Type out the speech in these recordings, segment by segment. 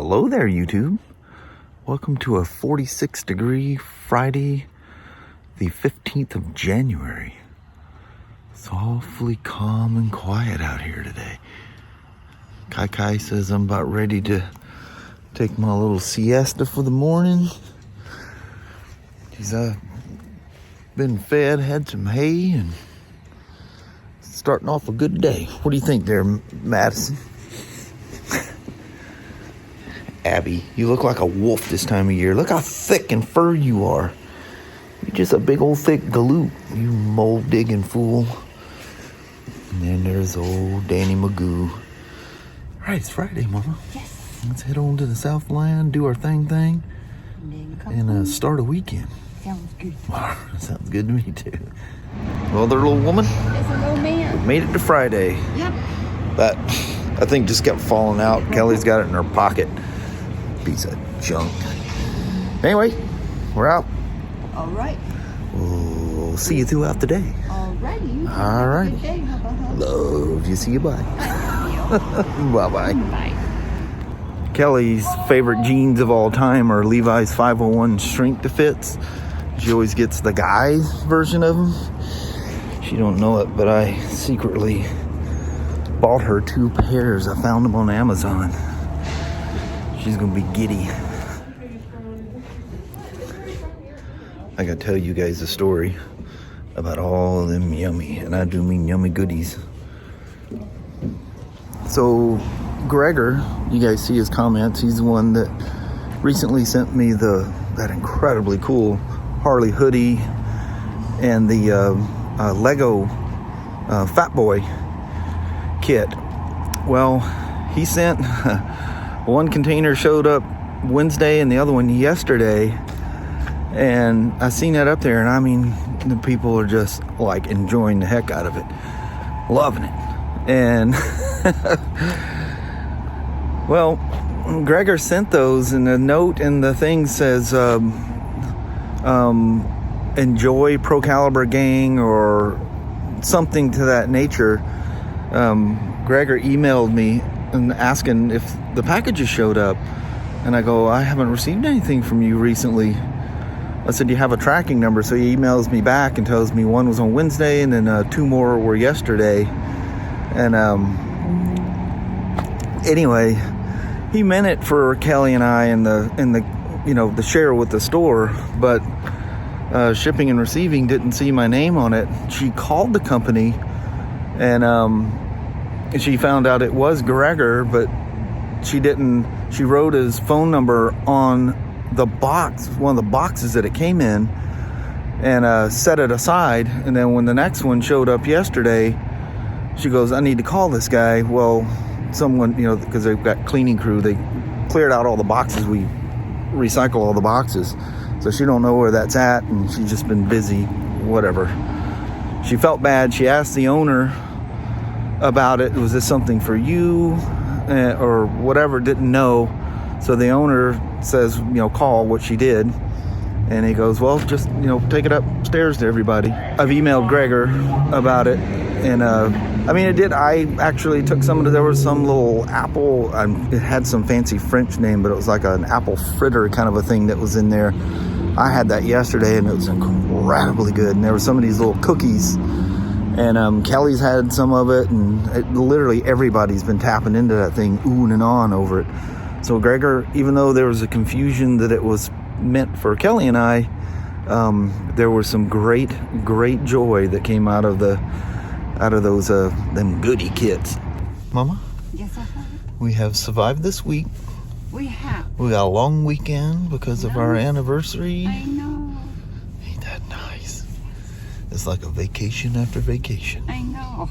Hello there, YouTube. Welcome to a 46-degree Friday, the 15th of January. It's awfully calm and quiet out here today. Kai says I'm about ready to take my little siesta for the morning. He's been fed, had some hay, and starting off a good day. What do you think there, Madison? Abby, you look like a wolf this time of year. Look how thick and fur you are. You're just a big old thick galoot, you mold digging fool. And then there's old Danny Magoo. All right, it's Friday, Mama. Yes. Let's head on to the Southland, do our thing, and start a weekend. Sounds good. Wow, that sounds good to me too. Well, there, little woman. There's a little man. Made it to Friday. Yep. That, I think, just kept falling out. Kelly's got it in her pocket. Piece of junk. Anyway, we're out. All right. We'll see you throughout the day. All righty. All right. Good day. Love you. See you. Bye. Bye-bye. Bye. Kelly's favorite jeans of all time are Levi's 501 shrink to fits. She always gets the guy's version of them. She don't know it, but I secretly bought her 2 pairs. I found them on Amazon. She's gonna be giddy. I gotta tell you guys a story about all of them yummy, and I do mean yummy goodies. So Gregor, you guys see his comments. He's the one that recently sent me that incredibly cool Harley hoodie and the Lego Fat Boy kit. Well, he sent one container showed up Wednesday and the other one yesterday, and I seen that up there, and I mean, the people are just like enjoying the heck out of it, loving it. And well, Gregor sent those, and the note and the thing says enjoy Pro Caliber Gang or something to that nature. Gregor emailed me and asking if the packages showed up, and I go, I haven't received anything from you recently. I said, do you have a tracking number? So he emails me back and tells me one was on Wednesday, and then 2 more were yesterday. And anyway, he meant it for Kelly and I in the you know, the share with the store, but shipping and receiving didn't see my name on it. She called the company, and she found out it was Gregor, but she wrote his phone number on the box, one of the boxes that it came in, and set it aside. And then when the next one showed up yesterday, she goes, I need to call this guy. Well, someone, you know, because they've got cleaning crew, they cleared out all the boxes. We recycle all the boxes. So she don't know where that's at, and she's just been busy, whatever. She felt bad. She asked the owner about it. Was this something for you or whatever? Didn't know. So the owner says, you know, call, what she did. And he goes, well, just, you know, take it upstairs to everybody. I've emailed Gregor about it. And I mean, it did. I actually took there was some little apple. It had some fancy French name, but it was like an apple fritter kind of a thing that was in there. I had that yesterday, and it was incredibly good. And there were some of these little cookies, and Kelly's had some of it, and literally everybody's been tapping into that thing, oohing and on over it. So Gregor, even though there was a confusion that it was meant for Kelly and I, there was some great joy that came out of those them goodie kits. Mama? Yes, I have. We have survived this week. We have. We got a long weekend because of our anniversary. I know. Ain't that nice? It's like a vacation after vacation. I know.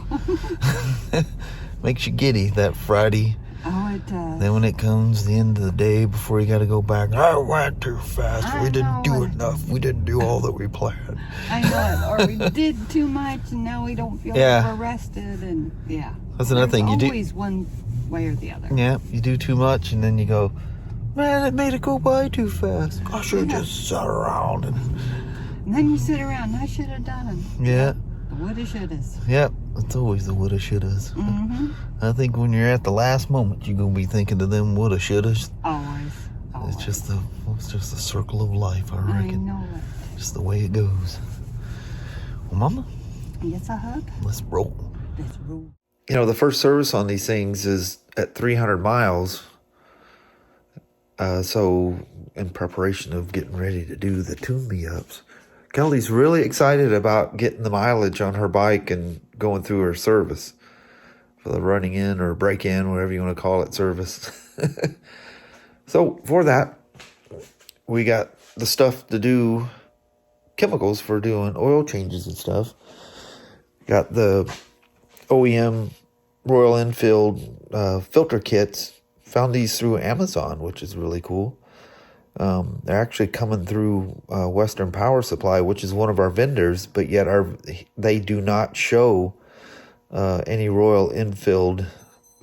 Makes you giddy that Friday. Oh, it does. Then when it comes the end of the day before you got to go back, I went too fast. We didn't do enough. We didn't do all that we planned. I know it. Or we did too much, and now we don't feel like we're rested. And that's another thing. You do always one way or the other. Yeah, you do too much, and then you go, man, it made it go by too fast. I should have just sat around. And then you sit around, and I should have done it. Yeah. Woulda, shouldas. Yep, it's always the woulda, shouldas. Mm-hmm. I think when you're at the last moment, you're gonna be thinking of them woulda, shouldas. Always. It's just the circle of life, I reckon. I know it. Just the way it goes. Well, Mama. Yes, a hug. Let's roll. Let's roll. You know, the first service on these things is at 300 miles. So, in preparation of getting ready to do the tune-me-ups, Kelly's really excited about getting the mileage on her bike and going through her service for the running in or break-in, whatever you want to call it, service. So, for that, we got the stuff to do chemicals for doing oil changes and stuff. Got the OEM Royal Enfield filter kits. Found these through Amazon, which is really cool. They're actually coming through Western Power Supply, which is one of our vendors, but yet they do not show any Royal Enfield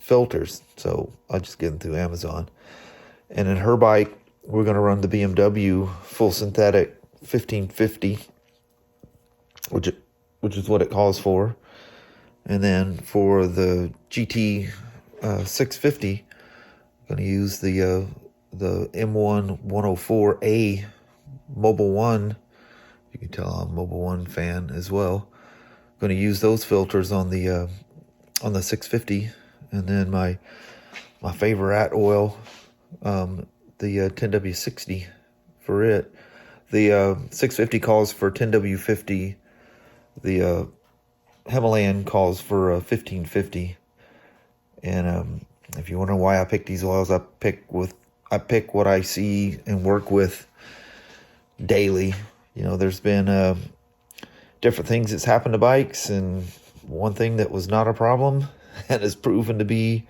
filters. So I just get them through Amazon. And in her bike, we're going to run the BMW full synthetic 1550, which is what it calls for. And then for the GT 650, I'm going to use the M1 104A Mobile One. You can tell I'm a Mobile One fan as well. I'm going to use those filters on the 650, and then my favorite oil, the 10W60 for it. The 650 calls for 10W50. The Himalayan calls for 1550. And if you wonder why I pick these oils, I pick what I see and work with daily. You know, there's been different things that's happened to bikes, and one thing that was not a problem and has proven to be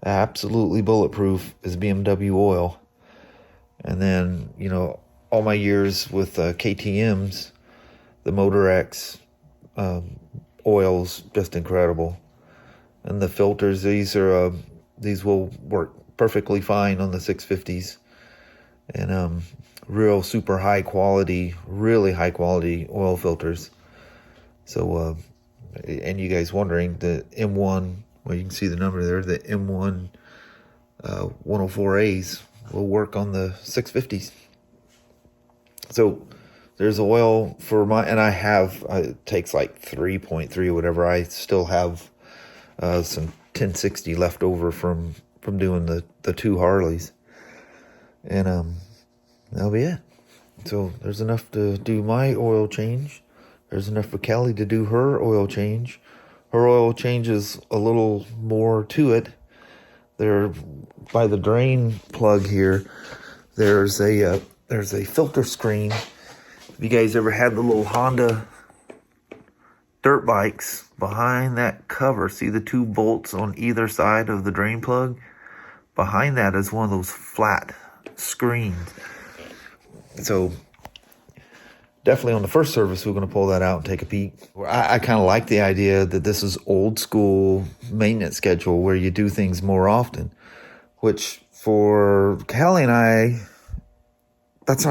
absolutely bulletproof is BMW oil. And then, you know, all my years with KTMs, the Motor X oils, just incredible. And the filters, these will work perfectly fine on the 650s. And real super high quality, really high quality oil filters. So, and you guys wondering, the M1, well, you can see the number there, the M1 104As will work on the 650s. So there's oil for and I have, it takes like 3.3 or whatever. I still have some 1060 left over from doing the two Harleys. And that'll be it. So there's enough to do my oil change. There's enough for Kelly to do her oil change. Her oil change is a little more to it. There, by the drain plug here, there's a filter screen. Have you guys ever had the little Honda dirt bikes? Behind that cover, see the two bolts on either side of the drain plug? Behind that is one of those flat screens. So definitely on the first service, we're going to pull that out and take a peek. I kind of like the idea that this is old school maintenance schedule where you do things more often, which for Kelly and I, that's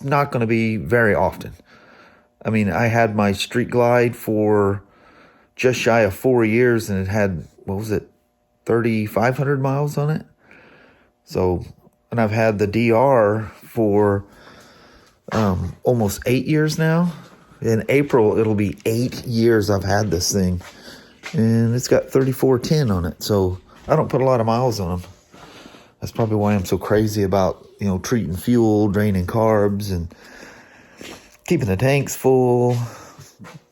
not going to be very often. I mean, I had my Street Glide for just shy of 4 years, and it had, 3,500 miles on it. So, and I've had the DR for almost 8 years now. In April, it'll be 8 years I've had this thing, and it's got 3410 on it. So I don't put a lot of miles on them. That's probably why I'm so crazy about, you know, treating fuel, draining carbs, and keeping the tanks full,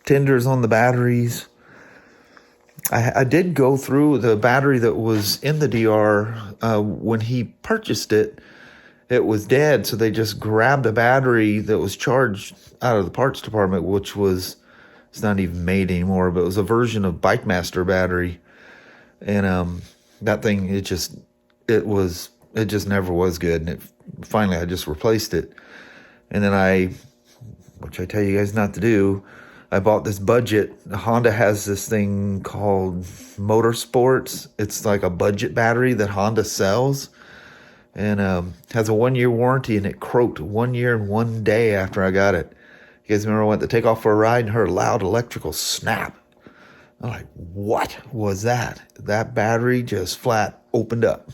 tenders on the batteries. I did go through the battery that was in the DR when he purchased it. It was dead, so they just grabbed a battery that was charged out of the parts department, which was, it's not even made anymore, but it was a version of Bike Master battery. And that thing, it just never was good. And finally I just replaced it. And then which I tell you guys not to do, I bought this budget. Honda has this thing called Motorsports. It's like a budget battery that Honda sells. And has a 1 year warranty, and it croaked 1 year and 1 day after I got it. You guys remember I went to take off for a ride and heard a loud electrical snap. I'm like, what was that? That battery just flat opened up.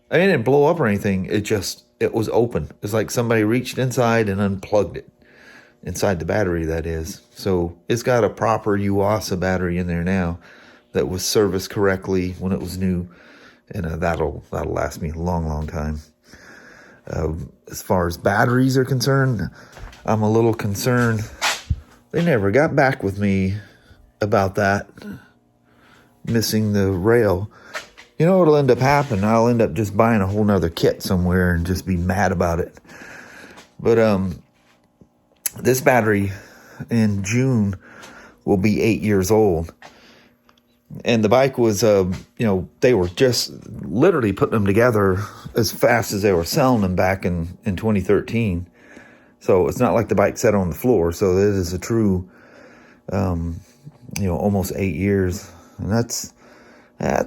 I mean, it didn't blow up or anything. It was open. It's like somebody reached inside and unplugged it. Inside the battery, that is. So it's got a proper Yuasa battery in there now that was serviced correctly when it was new. And that'll last me a long, long time. As far as batteries are concerned, I'm a little concerned. They never got back with me about that, missing the rail. You know what'll end up happening? I'll end up just buying a whole nother kit somewhere and just be mad about it. But this battery in June will be 8 years old. And the bike was, they were just literally putting them together as fast as they were selling them back in 2013. So it's not like the bike sat on the floor. So it is a true, almost 8 years. And that's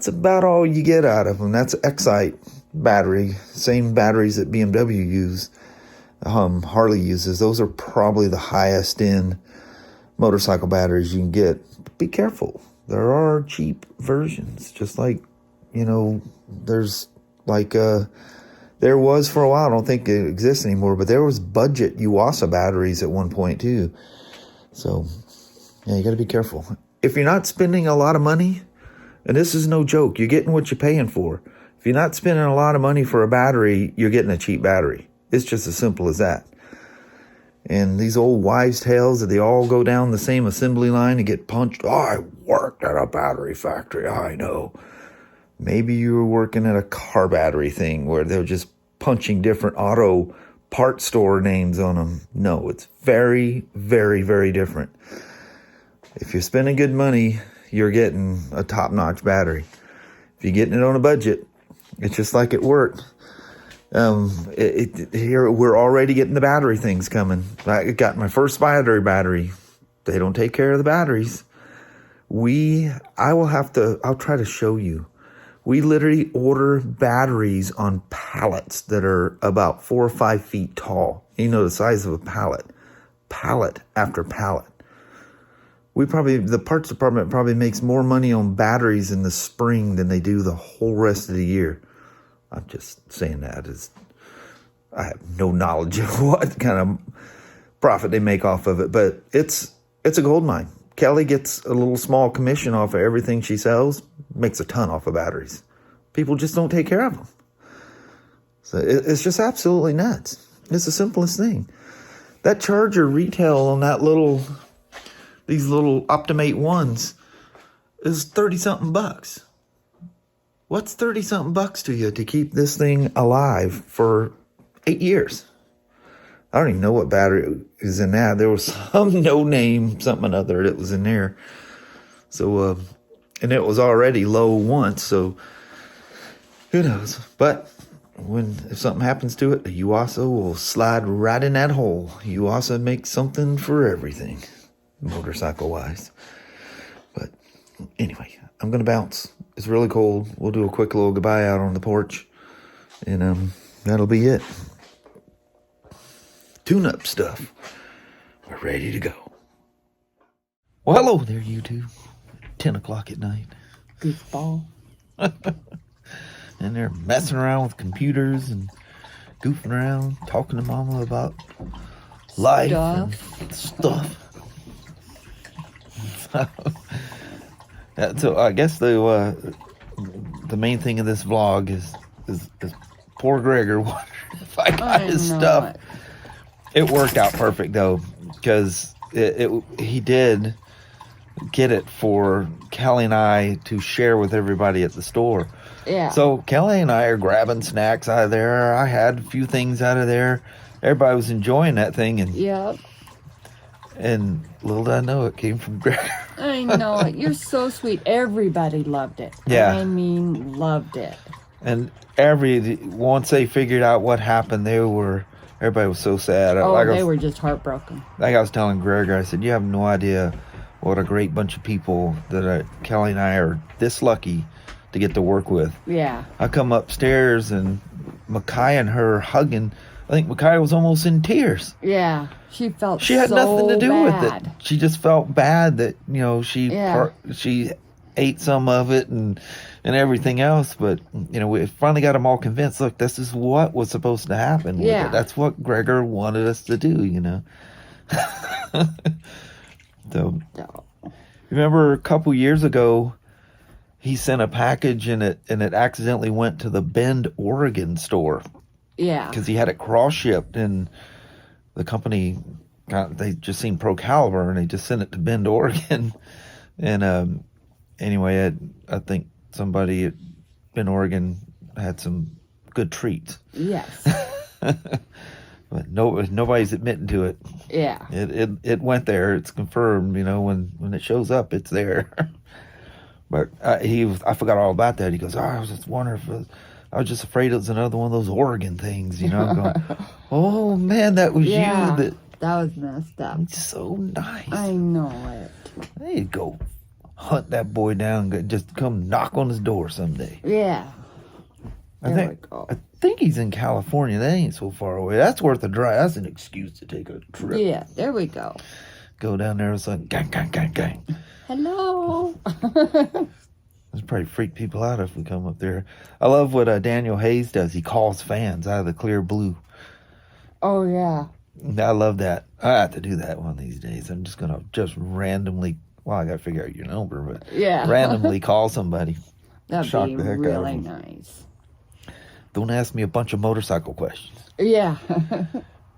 about all you get out of them. That's Excite battery, same batteries that BMW use, Harley uses. Those are probably the highest end motorcycle batteries you can get. But be careful. There are cheap versions, just like, there's like, there was for a while, I don't think it exists anymore, but there was budget Yuasa batteries at one point too. So, yeah, you got to be careful. If you're not spending a lot of money, and this is no joke, you're getting what you're paying for. If you're not spending a lot of money for a battery, you're getting a cheap battery. It's just as simple as that. And these old wives' tales that they all go down the same assembly line and get punched. Oh, I worked at a battery factory. I know. Maybe you were working at a car battery thing where they're just punching different auto part store names on them. No, it's very, very, very different. If you're spending good money, you're getting a top-notch battery. If you're getting it on a budget, it's just like it worked. Here we're already getting the battery things coming. I got my first Spyder battery. They don't take care of the batteries. I'll try to show you. We literally order batteries on pallets that are about 4 or 5 feet tall. The size of a pallet. Pallet after pallet. The parts department probably makes more money on batteries in the spring than they do the whole rest of the year. I'm just saying that as I have no knowledge of what kind of profit they make off of it, but it's a gold mine. Kelly gets a little small commission off of everything she sells, makes a ton off of batteries. People just don't take care of them. So it's just absolutely nuts. It's the simplest thing. That charger retail on these little Optimate ones is 30-something bucks. What's 30-something bucks to you to keep this thing alive for 8 years? I don't even know what battery is in that. There was some no-name, something or other that was in there. So, and it was already low once, so who knows? But if something happens to it, the Yuasa will slide right in that hole. Yuasa makes something for everything, motorcycle-wise. But anyway, I'm going to bounce. It's really cold. We'll do a quick little goodbye out on the porch. And that'll be it. Tune-up stuff. We're ready to go. Well, hello there, you two. 10 o'clock at night. Goofball. And they're messing around with computers and goofing around, talking to Mama about life and stuff. So I guess the main thing of this vlog is poor Gregor wondering if I got his stuff. It worked out perfect though, because he did get it for Kelly and I to share with everybody at the store. Yeah. So Kelly and I are grabbing snacks out of there. I had a few things out of there. Everybody was enjoying that thing, and yep. And little did I know it came from Gregor. I know it. You're so sweet. Everybody loved it. Yeah. I mean, loved it. And once they figured out what happened, everybody was so sad. They were just heartbroken. Like I was telling Gregor, I said, you have no idea what a great bunch of people that Kelly and I are this lucky to get to work with. Yeah. I come upstairs and Makai and her hugging. I think Micaiah was almost in tears. Yeah, she felt She had nothing to do bad. with it. She just felt bad that, you know, she ate some of it and everything else. But, you know, we finally got them all convinced. Look, this is what was supposed to happen with it. That's what Gregor wanted us to do, you know. So, remember a couple years ago, he sent a package and it accidentally went to the Bend, Oregon store. Yeah. Because he had it cross-shipped, and the company, they just seen Pro Caliber, and they just sent it to Bend, Oregon. And anyway, I think somebody at Bend, Oregon had some good treats. Yes. But nobody's admitting to it. Yeah. It went there. It's confirmed. You know, when it shows up, it's there. But I forgot all about that. He goes, I was just wondering if I was just afraid it was another one of those Oregon things. You know, I'm going, oh man, that was you. That was messed up. It's so nice. I know it. There you go. Hunt that boy down. Just come knock on his door someday. Yeah. I think he's in California. That ain't so far away. That's worth a drive. That's an excuse to take a trip. Yeah, there we go. Go down there and say, gang, gang, gang, gang. Hello. It's probably freak people out if we come up there. I love what Daniel Hayes does. He calls fans out of the clear blue. Oh, yeah. I love that. I have to do that one of these days. I'm just going to randomly, well, I got to figure out your number, but randomly call somebody. That'd be really nice. Don't ask me a bunch of motorcycle questions. Yeah.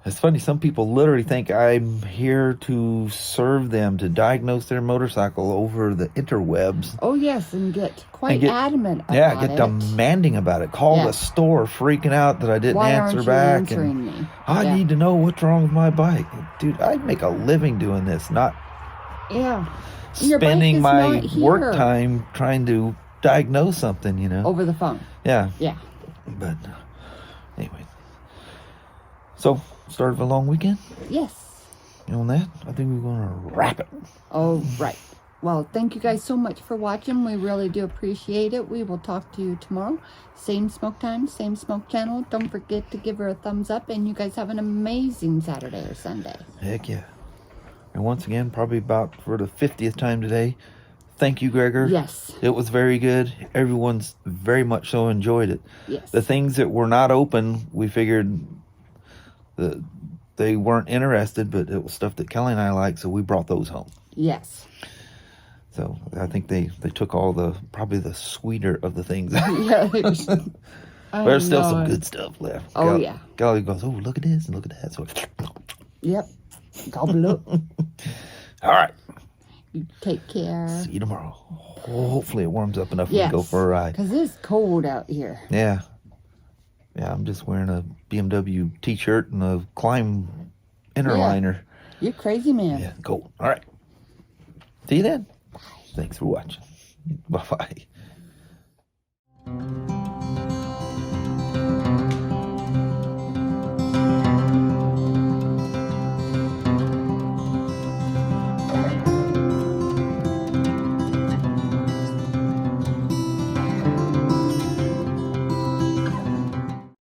It's funny, some people literally think I'm here to serve them, to diagnose their motorcycle over the interwebs. Oh, yes, and get quite adamant about it. Yeah, get demanding about it. Call the store freaking out that I didn't answer back. Why aren't you answering me? I need to know what's wrong with my bike. Dude, I make a living doing this, not spending my work time trying to diagnose something, you know. Over the phone. Yeah. Yeah. But anyway. So, start of a long weekend? Yes. And on that, I think we're going to wrap it. Oh, right. Well, thank you guys so much for watching. We really do appreciate it. We will talk to you tomorrow. Same smoke time, same smoke channel. Don't forget to give her a thumbs up. And you guys have an amazing Saturday or Sunday. Heck yeah. And once again, probably about for the 50th time today, thank you, Gregor. Yes. It was very good. Everyone's very much so enjoyed it. Yes. The things that were not open, we figured they weren't interested, but it was stuff that Kelly and I liked, so we brought those home. Yes. So I think they took all probably the sweeter of the things. Yeah, there's still some good stuff left. Oh, yeah. Kelly goes, oh, look at this and look at that. So, yep. Gobble up. All right. You take care. See you tomorrow. Hopefully it warms up enough we can go for a ride. Because it's cold out here. Yeah. Yeah, I'm just wearing a BMW t-shirt and a Climb inner liner. You're crazy, man. Yeah, cool. All right. See you then. Bye. Thanks for watching. Bye-bye.